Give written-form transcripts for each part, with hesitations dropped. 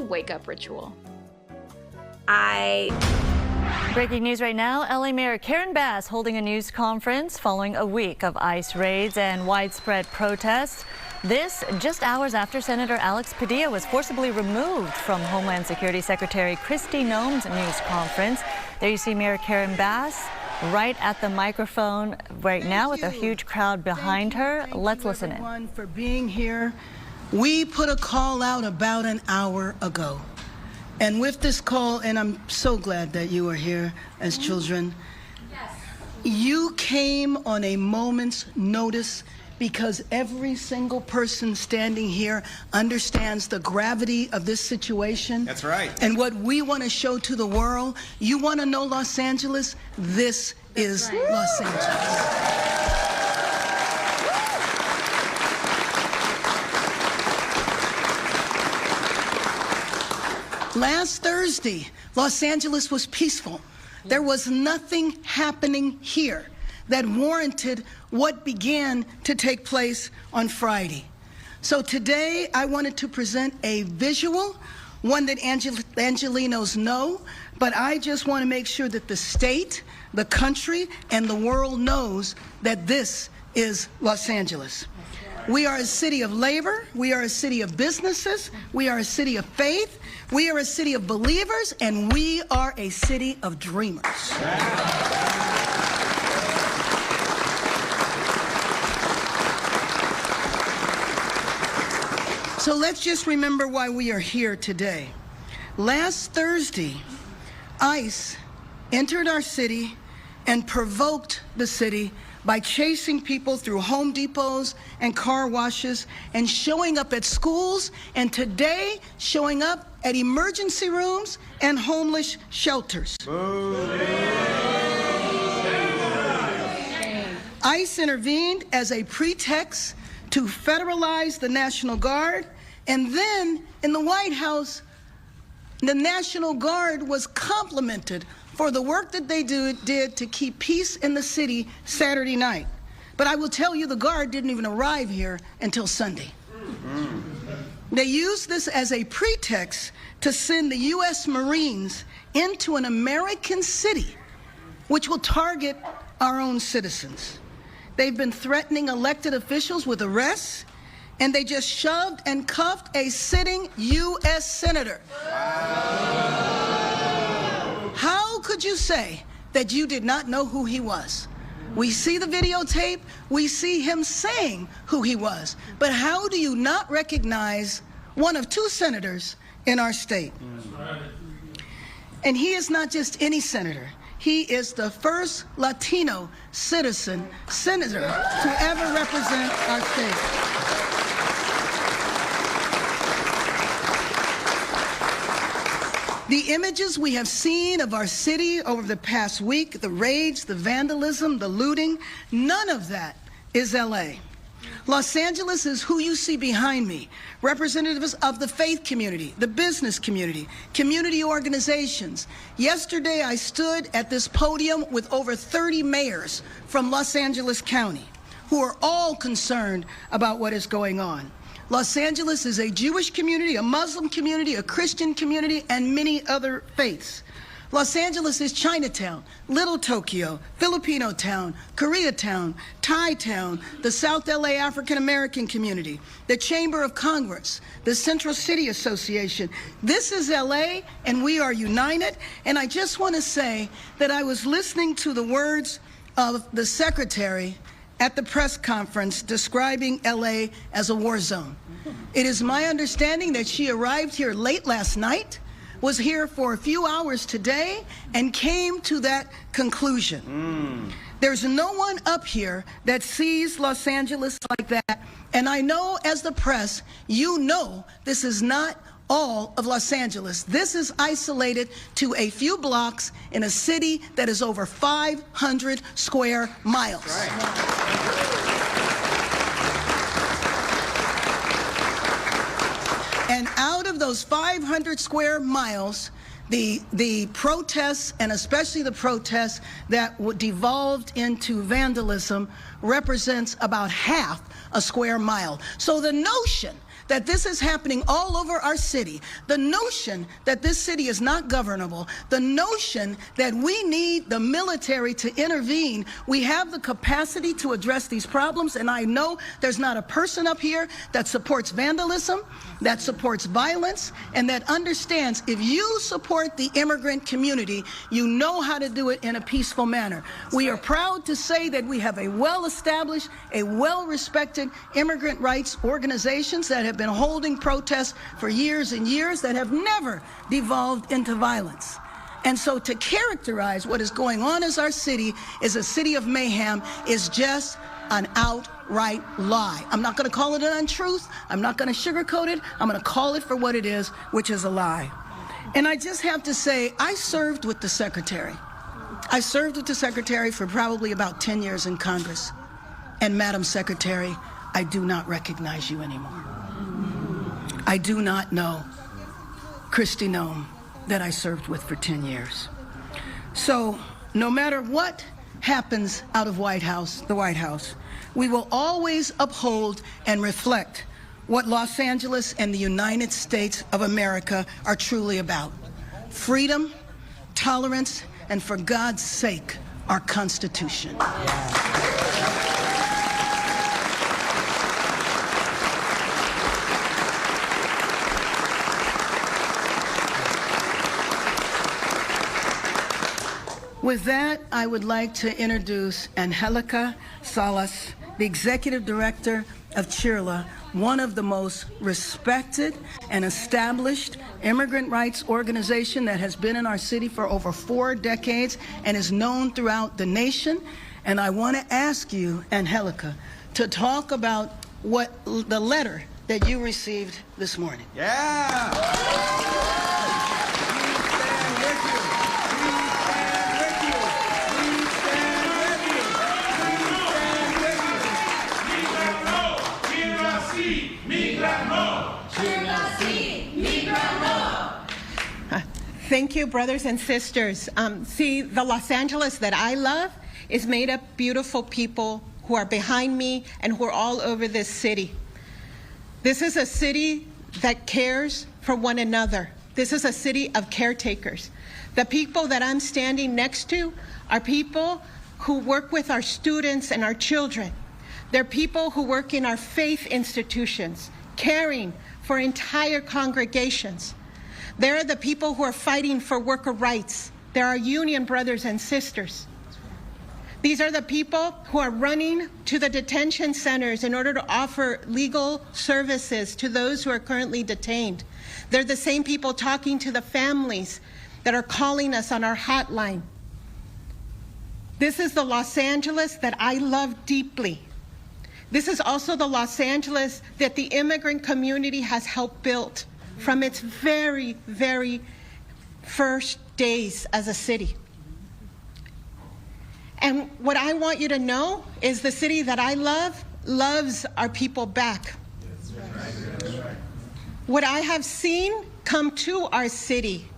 wake-up ritual. Breaking news right now, LA Mayor Karen Bass holding a news conference following a week of ICE raids and widespread protests. This just hours after Senator Alex Padilla was forcibly removed from Homeland Security Secretary Kristi Noem's news conference. There you see Mayor Karen Bass right at the microphone right now with a huge crowd behind her. Let's listen in. Thank you, everyone, for being here. We put a call out about an hour ago. And with this call, and I'm so glad that you are here as children, you came on a moment's notice because every single person standing here understands the gravity of this situation. That's right. And what we want to show to the world, you want to know Los Angeles? This is Los Angeles. Last Thursday, Los Angeles was peaceful. There was nothing happening here that warranted what began to take place on Friday. So today, I wanted to present a visual, one that Angelenos know, but I just want to make sure that the state, the country, and the world knows that this is Los Angeles. We are a city of labor. We are a city of businesses. We are a city of faith. We are a city of believers, and we are a city of dreamers. So let's just remember why we are here today. Last Thursday, ICE entered our city and provoked the city by chasing people through Home Depots and car washes and showing up at schools, and today showing up at emergency rooms and homeless shelters. ICE intervened as a pretext to federalize the National Guard, and then in the White House, the National Guard was complimented for the work that they did to keep peace in the city Saturday night. But I will tell you, the Guard didn't even arrive here until Sunday. They used this as a pretext to send the U.S. Marines into an American city, which will target our own citizens. They've been threatening elected officials with arrests, and they just shoved and cuffed a sitting U.S. senator. How could you say that you did not know who he was? We see the videotape, we see him saying who he was, but how do you not recognize one of two senators in our state? And he is not just any senator. He is the first Latino senator to ever represent our state. The images we have seen of our city over the past week, the raids, the vandalism, the looting, none of that is LA. Los Angeles is who you see behind me, representatives of the faith community, the business community, community organizations. Yesterday, I stood at this podium with over 30 mayors from Los Angeles County who are all concerned about what is going on. Los Angeles is a Jewish community, a Muslim community, a Christian community, and many other faiths. Los Angeles is Chinatown, Little Tokyo, Filipino Town, Koreatown, Thai Town, the South LA African American community, the Chamber of Congress, the Central City Association. This is LA, and we are united. And I just want to say that I was listening to the words of the secretary at the press conference describing LA as a war zone. It is my understanding that she arrived here late last night, was here for a few hours today, and came to that conclusion. There's no one up here that sees Los Angeles like that, and I know as the press, you know this is not all of Los Angeles. This is isolated to a few blocks in a city that is over 500 square miles. And out of those 500 square miles, the protests, and especially the protests that devolved into vandalism, represents about half a square mile. So the notion that this is happening all over our city, the notion that this city is not governable, the notion that we need the military to intervene, we have the capacity to address these problems, and I know there's not a person up here that supports vandalism, that supports violence, and that understands if you support the immigrant community, you know how to do it in a peaceful manner. We are proud to say that we have a well-established, a well-respected immigrant rights organizations that have been holding protests for years and years that have never devolved into violence. And so to characterize what is going on as our city is a city of mayhem is just an outright lie. I'm not going to call it an untruth. I'm not going to sugarcoat it. I'm going to call it for what it is, which is a lie. And I just have to say, I served with the Secretary. I served with the Secretary for probably about 10 years in Congress. And Madam Secretary, I do not recognize you anymore. I do not know Kristi Noem that I served with for 10 years. So no matter what happens out of the White House, we will always uphold and reflect what Los Angeles and the United States of America are truly about. Freedom, tolerance, and for God's sake, our Constitution. With that, I would like to introduce Angelica Salas, the Executive Director of CHIRLA, one of the most respected and established immigrant rights organization that has been in our city for over 4 decades and is known throughout the nation. And I want to ask you, Angelica, to talk about what the letter that you received this morning. Thank you, brothers and sisters. See, the Los Angeles that I love is made up of beautiful people who are behind me and who are all over this city. This is a city that cares for one another. This is a city of caretakers. The people that I'm standing next to are people who work with our students and our children. They're people who work in our faith institutions, caring for entire congregations. They're the people who are fighting for worker rights. They're our union brothers and sisters. These are the people who are running to the detention centers in order to offer legal services to those who are currently detained. They're the same people talking to the families that are calling us on our hotline. This is the Los Angeles that I love deeply. This is also the Los Angeles that the immigrant community has helped build from its very, very first days as a city. And what I want you to know is the city that I love loves our people back. That's right. What I have seen come to our city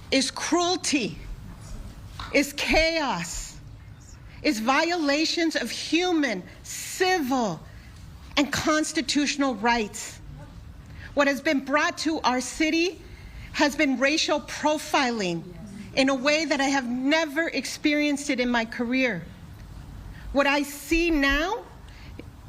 is cruelty, is chaos, is violations of human, civil, and constitutional rights. What has been brought to our city has been racial profiling in a way that I have never experienced it in my career. What I see now,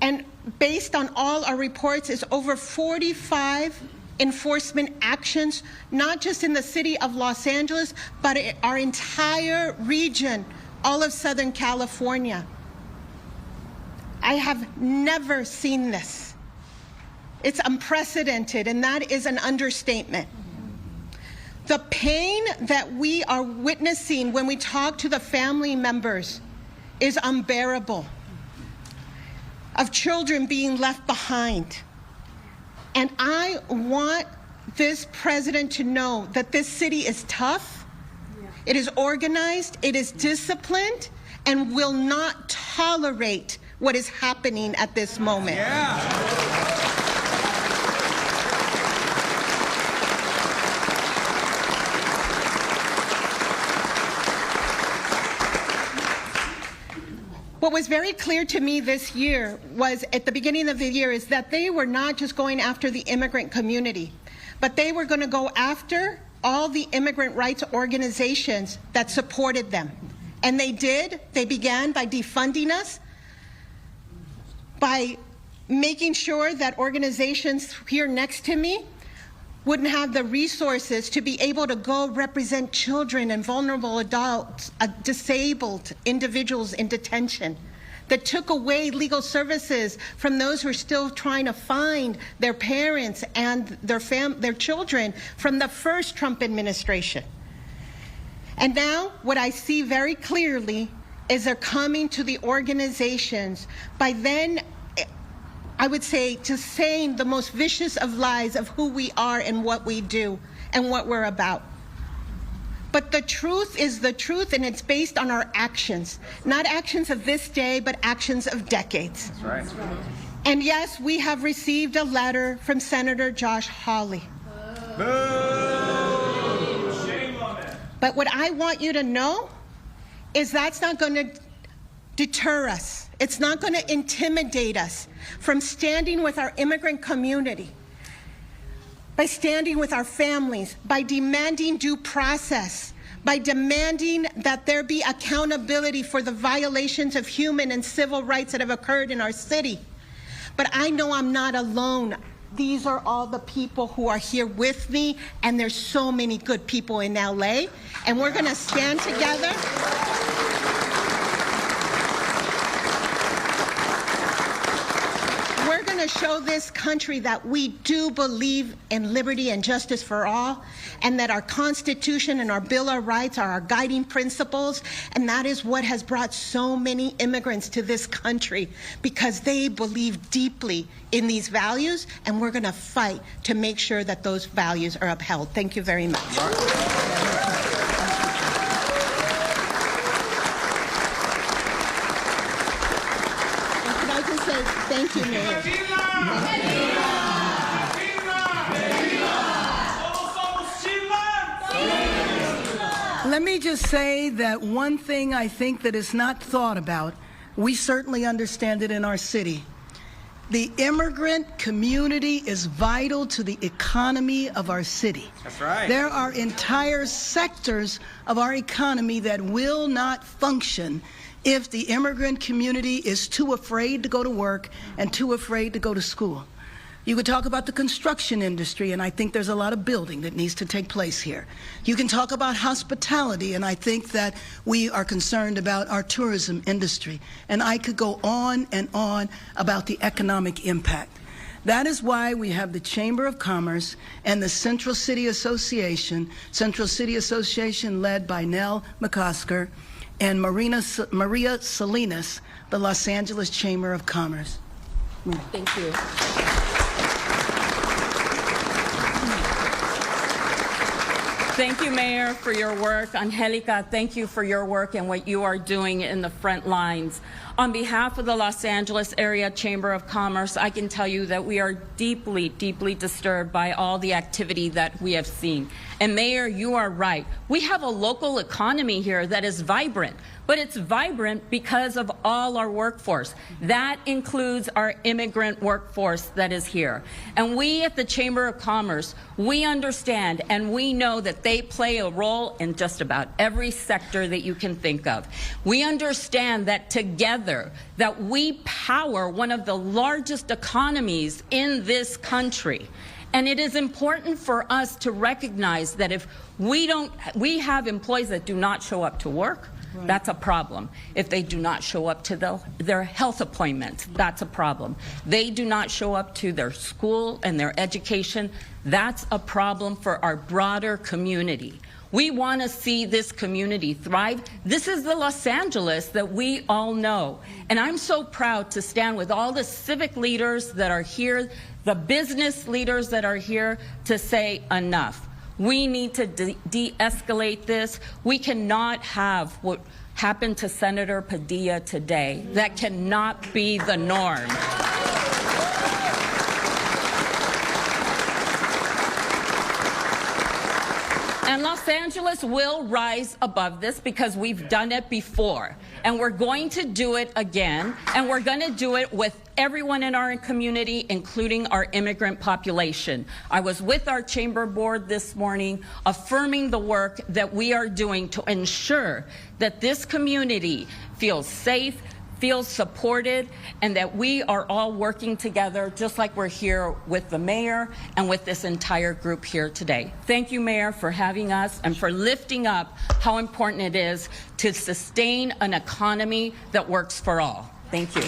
and based on all our reports, is over 45 enforcement actions, not just in the city of Los Angeles, but our entire region, all of Southern California. I have never seen this. It's unprecedented, and that is an understatement. The pain that we are witnessing when we talk to the family members is unbearable, of children being left behind. And I want this president to know that this city is tough, it is organized, it is disciplined, and will not tolerate what is happening at this moment. What was very clear to me this year was, at the beginning of the year, is that they were not just going after the immigrant community, but they were going to go after all the immigrant rights organizations that supported them. And they did. They began by defunding us, by making sure that organizations here next to me wouldn't have the resources to be able to go represent children and vulnerable adults, disabled individuals in detention, that took away legal services from those who are still trying to find their parents and their children from the first Trump administration. And now what I see very clearly is they're coming to the organizations by then, I would say, just saying the most vicious of lies of who we are and what we do and what we're about. But the truth is the truth, and it's based on our actions. Not actions of this day, but actions of decades. That's right. And yes, we have received a letter from Senator Josh Hawley. But what I want you to know is that's not going to deter us. It's not going to intimidate us from standing with our immigrant community, by standing with our families, by demanding due process, by demanding that there be accountability for the violations of human and civil rights that have occurred in our city. But I know I'm not alone. These are all the people who are here with me, and there's so many good people in LA, and we're going to stand together. We're going to show this country that we do believe in liberty and justice for all, and that our Constitution and our Bill of Rights are our guiding principles, and that is what has brought so many immigrants to this country, because they believe deeply in these values, and we're going to fight to make sure that those values are upheld. Thank you very much. Thank you, Mayor. Let me just say that one thing I think that is not thought about, we certainly understand it in our city. The immigrant community is vital to the economy of our city. That's right. There are entire sectors of our economy that will not function if the immigrant community is too afraid to go to work and too afraid to go to school. You could talk about the construction industry, and I think there's a lot of building that needs to take place here. You can talk about hospitality, and I think that we are concerned about our tourism industry. And I could go on and on about the economic impact. That is why we have the Chamber of Commerce and the Central City Association led by Nell McCosker, and Maria Salinas, the Los Angeles Chamber of Commerce. Thank you. Thank you, Mayor, for your work. Angelica, thank you for your work and what you are doing in the front lines. On behalf of the Los Angeles Area Chamber of Commerce, I can tell you that we are deeply, deeply disturbed by all the activity that we have seen. And Mayor, you are right. We have a local economy here that is vibrant, but it's vibrant because of all our workforce. That includes our immigrant workforce that is here. And we at the Chamber of Commerce, we understand and we know that they play a role in just about every sector that you can think of. We understand that together, that we power one of the largest economies in this country. And it is important for us to recognize that if we have employees that do not show up to work, right, that's a problem. If they do not show up to their health appointments, that's a problem. They do not show up to their school and their education, that's a problem for our broader community. We want to see this community thrive. This is the Los Angeles that we all know. And I'm so proud to stand with all the civic leaders that are here, the business leaders that are here, to say enough. We need to de-escalate this. We cannot have what happened to Senator Padilla today. That cannot be the norm. And Los Angeles will rise above this because we've done it before. And we're going to do it again. And we're going to do it with everyone in our community, including our immigrant population. I was with our chamber board this morning, affirming the work that we are doing to ensure that this community feels safe, feels supported, and that we are all working together just like we're here with the mayor and with this entire group here today. Thank you, Mayor, for having us and for lifting up how important it is to sustain an economy that works for all. Thank you.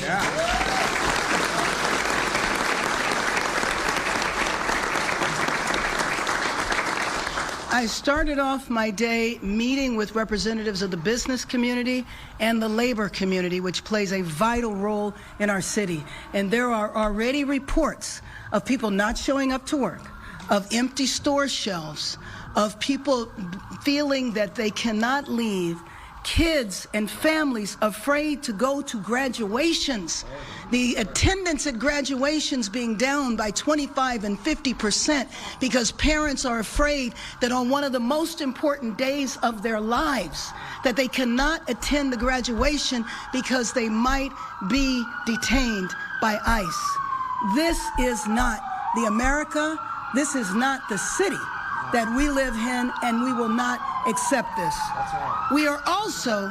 I started off my day meeting with representatives of the business community and the labor community, which plays a vital role in our city. And there are already reports of people not showing up to work, of empty store shelves, of people feeling that they cannot leave, kids and families afraid to go to graduations. The attendance at graduations being down by 25 and 50% because parents are afraid that on one of the most important days of their lives that they cannot attend the graduation because they might be detained by ICE. This is not the America, this is not the city that we live in, and we will not accept this. We are also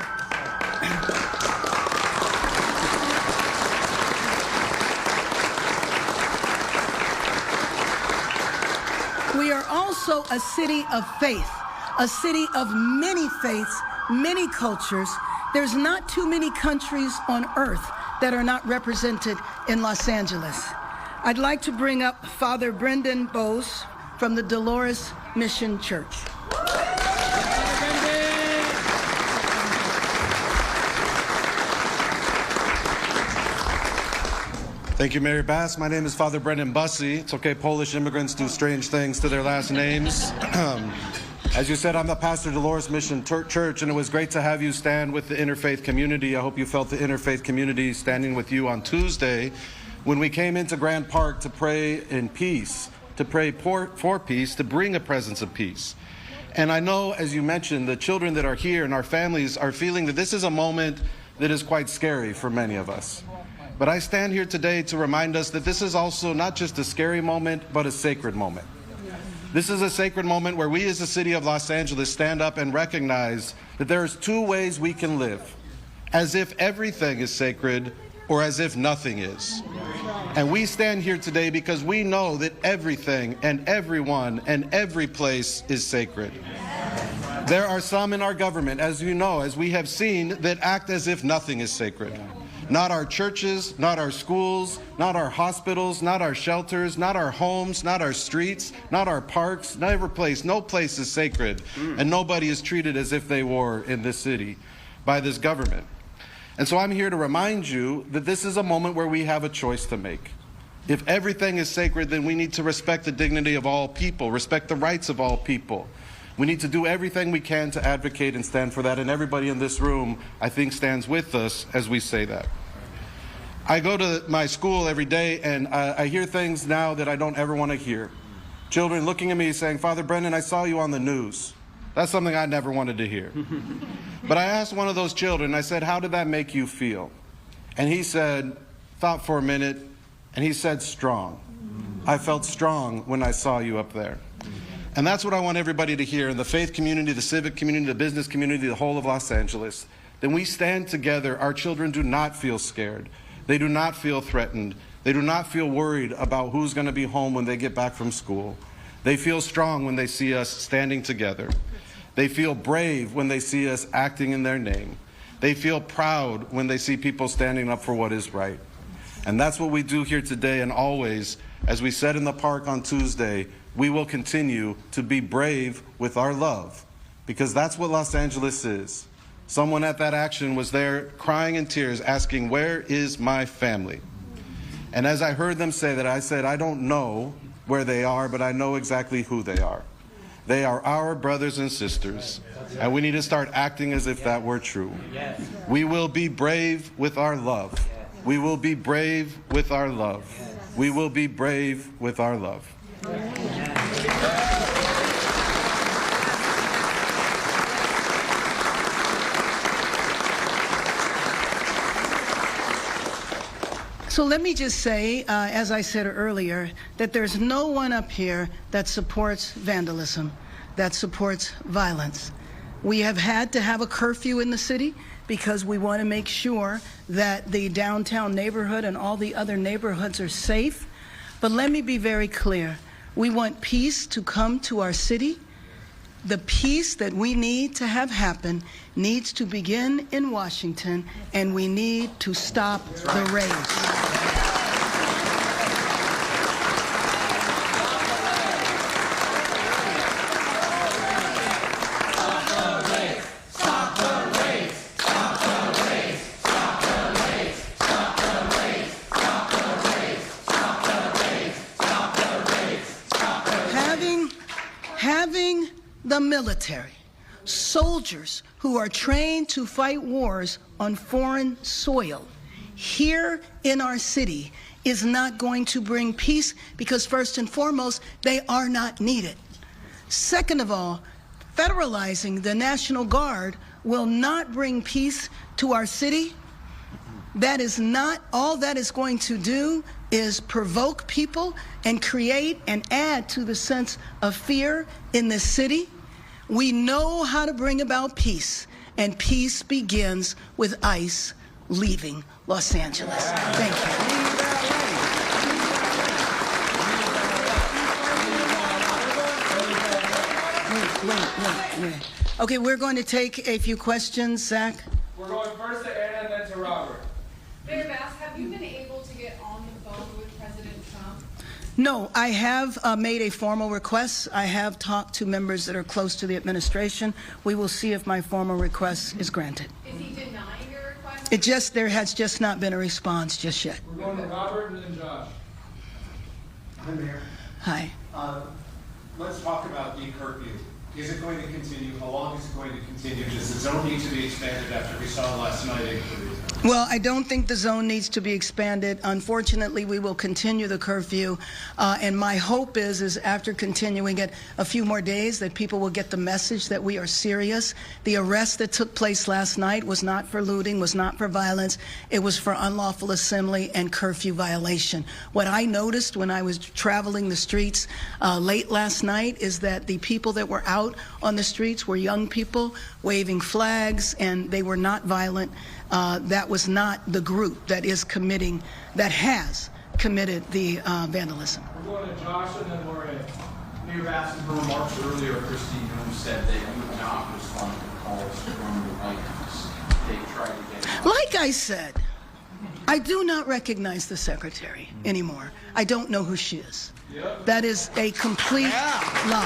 a city of faith, a city of many faiths, many cultures. There's not too many countries on earth that are not represented in Los Angeles. I'd like to bring up Father Brendan Bose from the Dolores Mission Church. Thank you, Mayor Bass. My name is Father Brendan Bussey. It's okay, Polish immigrants do strange things to their last names. As you said, I'm the pastor of Dolores Mission Church, and it was great to have you stand with the interfaith community. I hope you felt the interfaith community standing with you on Tuesday when we came into Grand Park to pray in peace, to pray for peace, to bring a presence of peace. And I know, as you mentioned, the children that are here and our families are feeling that this is a moment that is quite scary for many of us. But I stand here today to remind us that this is also not just a scary moment, but a sacred moment. This is a sacred moment where we as the city of Los Angeles stand up and recognize that there's two ways we can live, as if everything is sacred or as if nothing is. And we stand here today because we know that everything and everyone and every place is sacred. There are some in our government, as you know, as we have seen, that act as if nothing is sacred. Not our churches, not our schools, not our hospitals, not our shelters, not our homes, not our streets, not our parks, not every place. No place is sacred, and nobody is treated as if they were in this city by this government. And so I'm here to remind you that this is a moment where we have a choice to make. If everything is sacred, then we need to respect the dignity of all people, respect the rights of all people. We need to do everything we can to advocate and stand for that, and everybody in this room, I think, stands with us as we say that. I go to my school every day, and I hear things now that I don't ever want to hear. Children looking at me saying, "Father Brendan, I saw you on the news." That's something I never wanted to hear. But I asked one of those children, I said, "How did that make you feel?" And he said, thought for a minute, and he said, "Strong. I felt strong when I saw you up there." And that's what I want everybody to hear, in the faith community, the civic community, the business community, the whole of Los Angeles. Then we stand together. Our children do not feel scared. They do not feel threatened. They do not feel worried about who's going to be home when they get back from school. They feel strong when they see us standing together. They feel brave when they see us acting in their name. They feel proud when they see people standing up for what is right. And that's what we do here today, and always, as we said in the park on Tuesday, we will continue to be brave with our love, because that's what Los Angeles is. Someone at that action was there crying in tears, asking, "Where is my family?" And as I heard them say that, I said, I don't know where they are, but I know exactly who they are. They are our brothers and sisters, and we need to start acting as if that were true. We will be brave with our love. We will be brave with our love. We will be brave with our love. So let me just say, as I said earlier, that there's no one up here that supports vandalism, that supports violence. We have had to have a curfew in the city because we want to make sure that the downtown neighborhood and all the other neighborhoods are safe. But let me be very clear. We want peace to come to our city. The peace that we need to have happen needs to begin in Washington, and we need to stop the rage. Having the military, soldiers who are trained to fight wars on foreign soil here in our city is not going to bring peace because, first and foremost, they are not needed. Second of all, federalizing the National Guard will not bring peace to our city. That is not, all that is going to do is provoke people and create and add to the sense of fear in this city. We know how to bring about peace, and peace begins with ICE leaving Los Angeles. Thank you. Wait. Okay, we're going to take a few questions. Zach? We're going first to Anna and then to Robert. Mayor Bass, have you been able to get on the phone with President Trump? No, I have made a formal request. I have talked to members that are close to the administration. We will see if my formal request is granted. Is he denying your request? There has just not been a response just yet. We're going to Robert and then Josh. Hi, Mayor. Hi. Let's talk about the curfew. Is it going to continue? How long is it going to continue? Does the zone need to be expanded after we saw last night in Korea? Well, I don't think the zone needs to be expanded. Unfortunately, we will continue the curfew. And my hope is after continuing it a few more days, that people will get the message that we are serious. The arrest that took place last night was not for looting, was not for violence. It was for unlawful assembly and curfew violation. What I noticed when I was traveling the streets late last night is that the people that were out on the streets were young people waving flags, and they were not violent. That was not the group that has committed the vandalism. We're going to Josh and then Lorraine. Mayor Bass, in her remarks earlier, Christine Young said that you would not respond to calls from the White House. They tried to get... Like I said, I do not recognize the secretary anymore. I don't know who she is. Yep. That is a complete lie.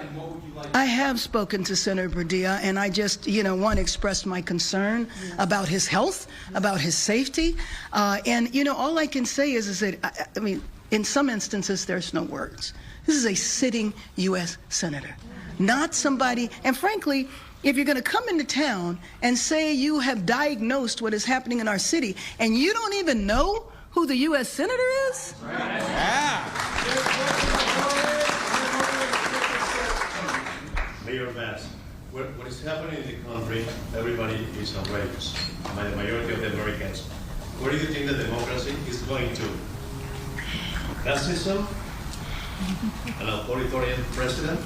And what would you like? I have spoken to Senator Padilla, and I just, want to express my concern about his health, about his safety. And, all I can say is that, in some instances, there's no words. This is a sitting U.S. Senator, not somebody, and frankly, if you're going to come into town and say you have diagnosed what is happening in our city, and you don't even know who the U.S. Senator is? Mayor Bass, what is happening in the country, everybody is outraged, by the majority of the Americans. Where do you think that democracy is going to? Fascism? An authoritarian president?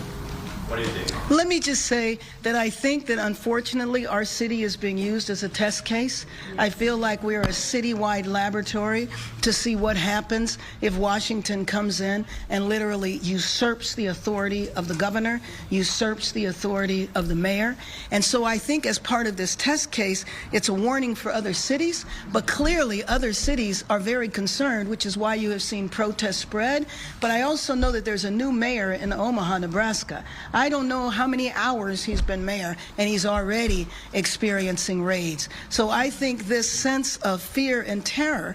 What do you think? Let me just say that I think that unfortunately our city is being used as a test case. I feel like we are a citywide laboratory to see what happens if Washington comes in and literally usurps the authority of the governor, usurps the authority of the mayor. And so I think as part of this test case, it's a warning for other cities, but clearly other cities are very concerned, which is why you have seen protests spread. But I also know that there's a new mayor in Omaha, Nebraska. I don't know how many hours he's been mayor, and he's already experiencing raids. So I think this sense of fear and terror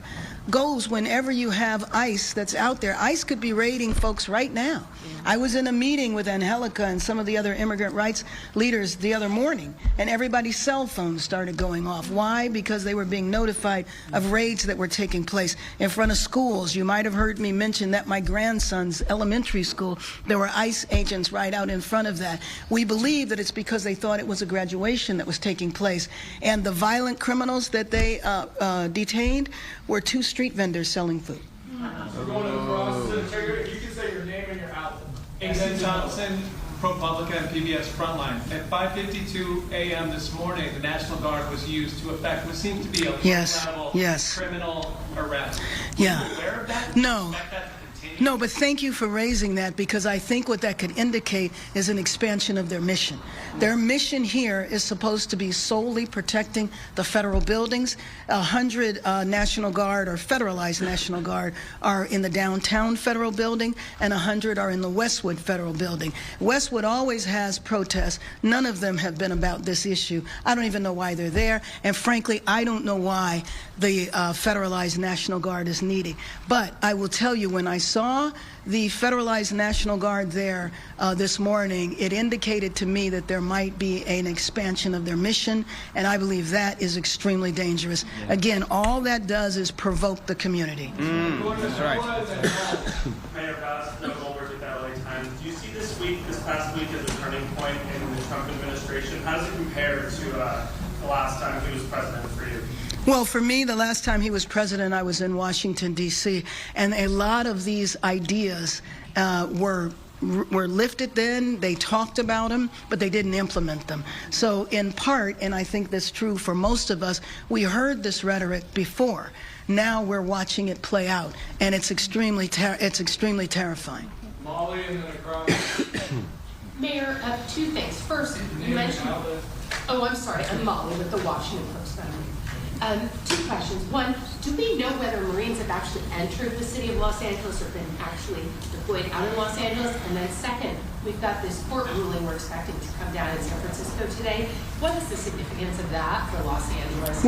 goes whenever you have ICE that's out there. ICE could be raiding folks right now. I was in a meeting with Angelica and some of the other immigrant rights leaders the other morning, and everybody's cell phones started going off. Why? Because they were being notified of raids that were taking place in front of schools. You might have heard me mention that my grandson's elementary school, there were ICE agents right out in front of that. We believe that it's because they thought it was a graduation that was taking place. And the violent criminals that they detained were 2 street vendors selling food. We're going across the trigger. You can say your name and your outlet. AC Thompson, ProPublica and PBS Frontline. At 5:52 a.m. this morning, the National Guard was used to effect what seemed to be a level criminal arrest. Yeah. Are you aware of that? No. No, but thank you for raising that, because I think what that could indicate is an expansion of their mission. Their mission here is supposed to be solely protecting the federal buildings. 100 National Guard or federalized National Guard are in the downtown federal building, and 100 are in the Westwood federal building. Westwood always has protests. None of them have been about this issue. I don't even know why they're there, and frankly, I don't know why the federalized National Guard is needed. But I will tell you, when I saw the federalized National Guard there this morning, it indicated to me that there might be an expansion of their mission, and I believe that is extremely dangerous. Again, all that does is provoke the community. That's right. Mayor Bass, Doug Goldberg with the LA Times. Do you see this past week, as a turning point in the Trump administration? How does it compare to the last time he was president for you? Well, for me, the last time he was president, I was in Washington, D.C., and a lot of these ideas were lifted then. They talked about them, but they didn't implement them. So in part, and I think that's true for most of us, we heard this rhetoric before. Now we're watching it play out, and it's extremely terrifying. Molly and then across. Mayor, 2 things. First, you mentioned... Oh, I'm sorry. I'm Molly with the Washington Post. 2 questions. One, do we know whether Marines have actually entered the city of Los Angeles or been actually deployed out in Los Angeles? And then second, we've got this court ruling we're expecting to come down in San Francisco today. What is the significance of that for Los Angeles?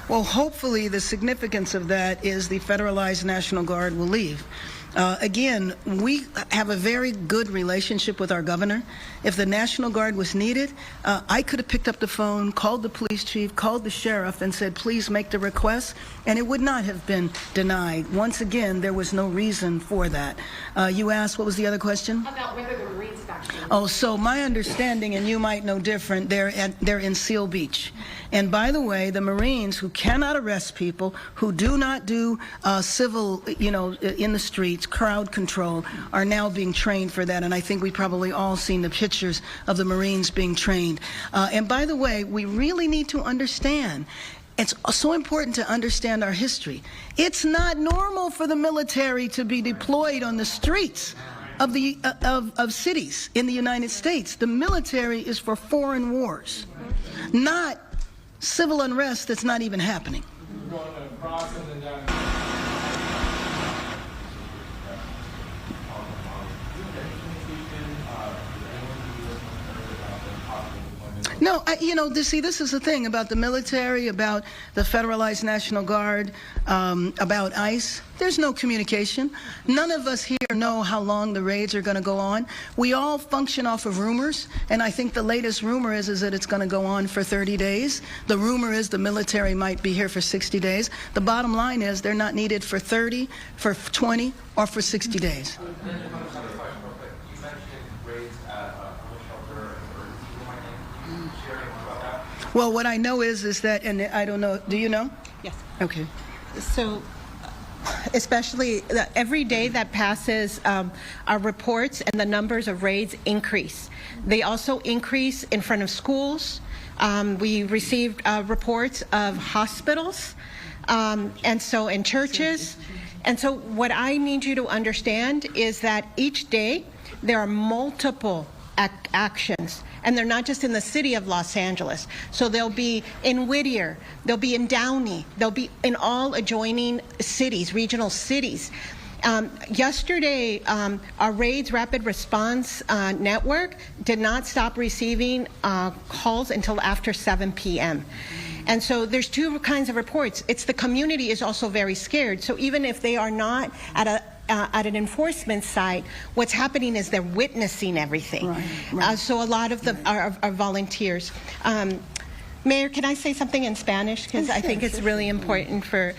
Well, hopefully the significance of that is the federalized National Guard will leave. Again, we have a very good relationship with our governor. If the National Guard was needed, I could have picked up the phone, called the police chief, called the sheriff, and said, please make the request, and it would not have been denied. Once again, there was no reason for that. You asked, what was the other question? About whether the Marines have actually... Oh, so my understanding, and you might know different, they're in Seal Beach. And by the way, the Marines, who cannot arrest people, who do not do civil, in the streets, crowd control, are now being trained for that. And I think we've probably all seen the pictures of the Marines being trained. And by the way, we really need to understand, it's so important to understand our history. It's not normal for the military to be deployed on the streets of cities in the United States. The military is for foreign wars, not civil unrest that's not even happening. We're going across and then down. No, see, this is the thing about the military, about the federalized National Guard, about ICE. There's no communication. None of us here know how long the raids are going to go on. We all function off of rumors, and I think the latest rumor is that it's going to go on for 30 days. The rumor is the military might be here for 60 days. The bottom line is they're not needed for 30, for 20, or for 60 days. Well, what I know is that, and I don't know, do you know? Yes. Okay. So, especially every day that passes, our reports and the numbers of raids increase. They also increase in front of schools. We received reports of hospitals, and so in churches. And so what I need you to understand is that each day there are multiple actions, and they're not just in the city of Los Angeles. So they'll be in Whittier, they'll be in Downey, they'll be in all adjoining cities, regional cities. Yesterday, our RAIDS Rapid Response Network did not stop receiving calls until after 7 p.m. And so there's two kinds of reports. It's the community is also very scared. So even if they are not at an enforcement site, what's happening is they're witnessing everything. So a lot of our volunteers. Mayor, can I say something in Spanish? Because I think it's really important for...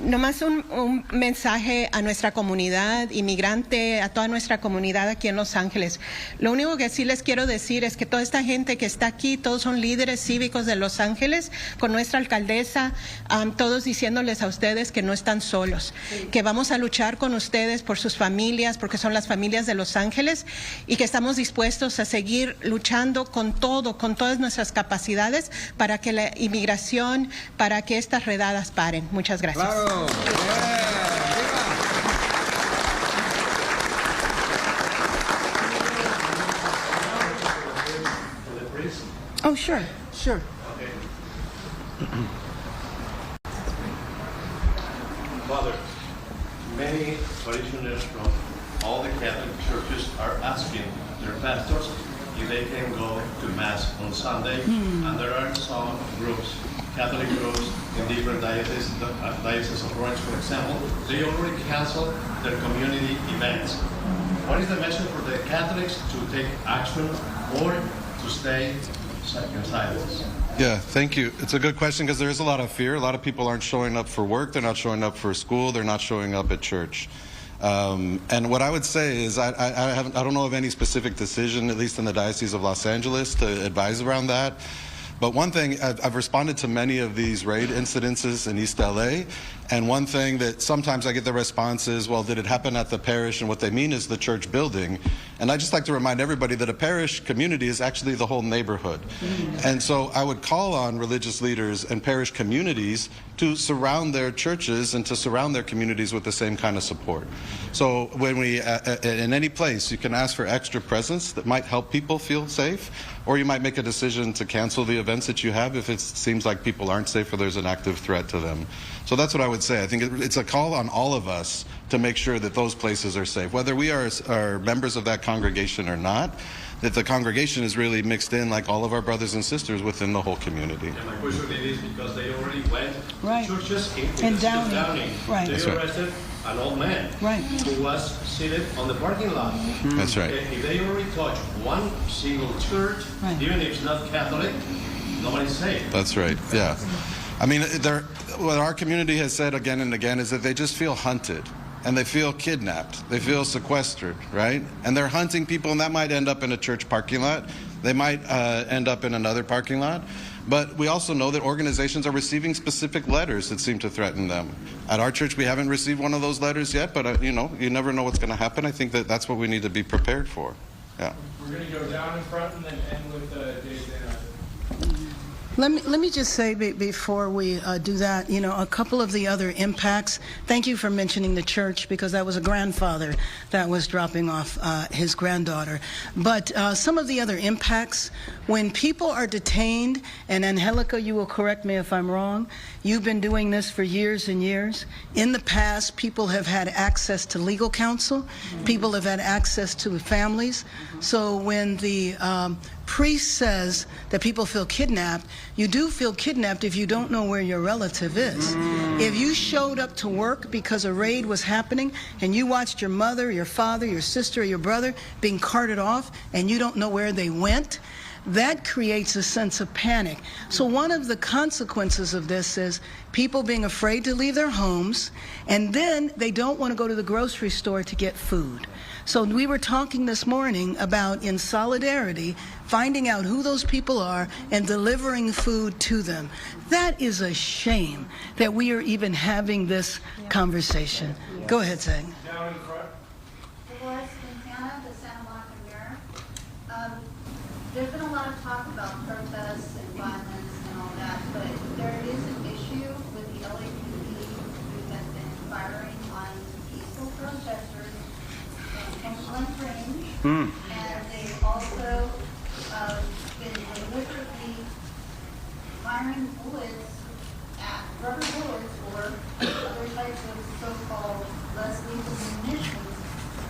nomás un mensaje a nuestra comunidad inmigrante, a toda nuestra comunidad aquí en Los Ángeles. Lo único que sí les quiero decir es que toda esta gente que está aquí, todos son líderes cívicos de Los Ángeles, con nuestra alcaldesa, todos diciéndoles a ustedes que no están solos, que vamos a luchar con ustedes por sus familias, porque son las familias de Los Ángeles, y que estamos dispuestos a seguir luchando con todo, con todas nuestras capacidades, para que la inmigración, para que estas redadas paren. Muchas gracias. Claro. Oh, sure. Father, many parishioners from all the Catholic churches are asking their pastors if they can go to Mass on Sunday, and there are some groups, Catholic groups in different dioceses of Orange, for example, they already canceled their community events. What is the message for the Catholics to take action or to stay in silence? Yeah, thank you. It's a good question because there is a lot of fear. A lot of people aren't showing up for work. They're not showing up for school. They're not showing up at church. And what I would say is I don't know of any specific decision, at least in the Diocese of Los Angeles, to advise around that. But one thing, I've responded to many of these raid incidences in East LA, and one thing that sometimes I get the response is, well, did it happen at the parish? And what they mean is the church building. And I just like to remind everybody that a parish community is actually the whole neighborhood. And so I would call on religious leaders and parish communities to surround their churches and to surround their communities with the same kind of support. So when we, in any place, you can ask for extra presence that might help people feel safe, or you might make a decision to cancel the events that you have if it seems like people aren't safe or there's an active threat to them. So that's what I would say. I think it's a call on all of us to make sure that those places are safe, whether we are members of that congregation or not, that the congregation is really mixed in like all of our brothers and sisters within the whole community. And my question is because they already went Right. to churches In Downey. Right. They That's right. arrested an old man Right. who was seated on the parking lot. That's right. If they already touch one single church, Right. even if it's not Catholic, nobody's safe. That's right, yeah. I mean, what our community has said again and again is that they just feel hunted. And they feel kidnapped. They feel sequestered, right? And they're hunting people, and that might end up in a church parking lot. They might end up in another parking lot. But we also know that organizations are receiving specific letters that seem to threaten them. At our church, we haven't received one of those letters yet, but you know, you never know what's going to happen. I think that that's what we need to be prepared for. Yeah. We're going to go down in front and then end with Dave's interview. Let me just say before we do that, you know, a couple of the other impacts. Thank you for mentioning the church, because that was a grandfather that was dropping off his granddaughter. But some of the other impacts, when people are detained, and Angelica, you will correct me if I'm wrong, you've been doing this for years and years. In the past, people have had access to legal counsel. People have had access to families. So when the priest says that people feel kidnapped, you do feel kidnapped if you don't know where your relative is. If you showed up to work because a raid was happening and you watched your mother, your father, your sister, or your brother being carted off and you don't know where they went, that creates a sense of panic. So one of the consequences of this is people being afraid to leave their homes, and then they don't want to go to the grocery store to get food. So we were talking this morning about, in solidarity, finding out who those people are and delivering food to them. That is a shame that we are even having this conversation. Go ahead, Zach. Down in front. Dolores Quintana, the Santa Monica Mirror. There's been a lot of talk about protests and violence and all that, but there is an issue with the LAPD who has been firing on peaceful protesters in Point Range, and they've also been deliberately firing bullets at rubber bullets or other types of so-called less lethal munitions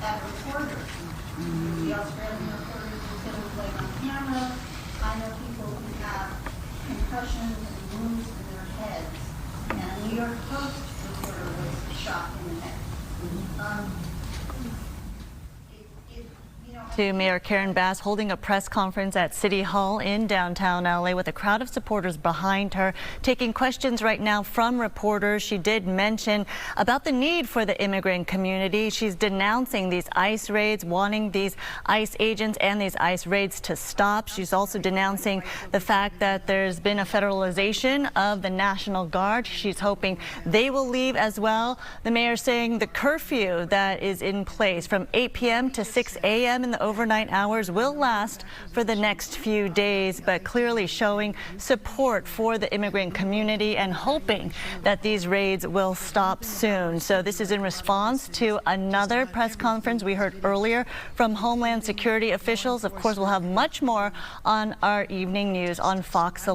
at reporters. The Australian reporters who killed like on camera. I know people who have concussions and wounds to their heads. And a New York Post reporter was shot in the head. To Mayor Karen Bass holding a press conference at City Hall in downtown LA with a crowd of supporters behind her, taking questions right now from reporters. She did mention about the need for the immigrant community. She's denouncing these ICE raids, wanting these ICE agents and these ICE raids to stop. She's also denouncing the fact that there's been a federalization of the National Guard. She's hoping they will leave as well. The mayor saying the curfew that is in place from 8 p.m. to 6 a.m. in the overnight hours will last for the next few days, but clearly showing support for the immigrant community and hoping that these raids will stop soon. So this is in response to another press conference we heard earlier from Homeland Security officials. Of course, we'll have much more on our evening news on Fox 11.